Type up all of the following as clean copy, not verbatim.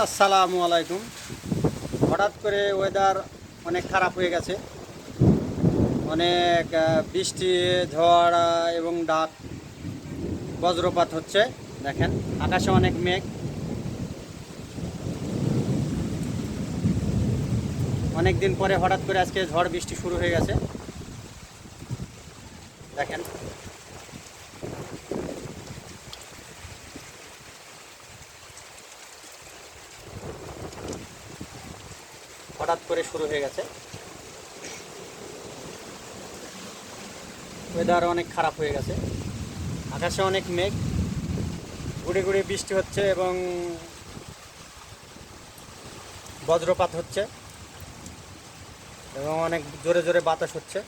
আসসালামু আলাইকুম। হঠাৎ করে ওয়েদার অনেক খারাপ হয়ে গেছে। অনেক বৃষ্টি, ঝড় এবং ডাক, বজ্রপাত হচ্ছে। দেখেন আকাশে অনেক মেঘ। অনেক দিন পরে হঠাৎ করে আজকে ঝড় বৃষ্টি শুরু হয়ে গেছে। দেখেন হঠাৎ করে শুরু হয়ে গেছে। ওয়েদার অনেক খারাপ হয়ে গেছে। আকাশে অনেক মেঘ, গুড়ি গুড়ি বৃষ্টি হচ্ছে এবং বজ্রপাত হচ্ছে এবং অনেক জোরে জোরে বাতাস হচ্ছে।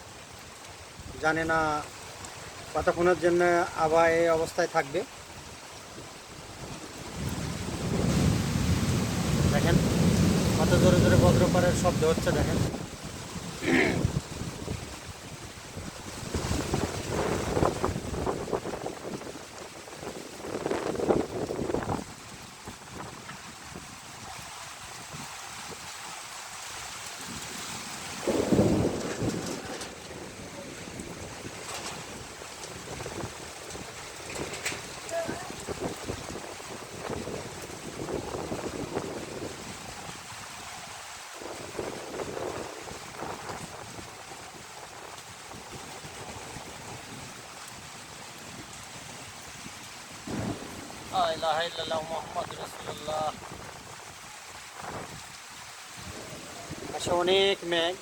জানি না কতক্ষণের জন্য আবহাওয়া এই অবস্থায় থাকবে। দেখেন কত জোরে জোরে বজ্রপাতের শব্দ হচ্ছে। দেখেন লা ইলাহা ইল্লাল্লাহু মুহাম্মাদুর রাসূলুল্লাহ। আকাশে অনেক মেঘ।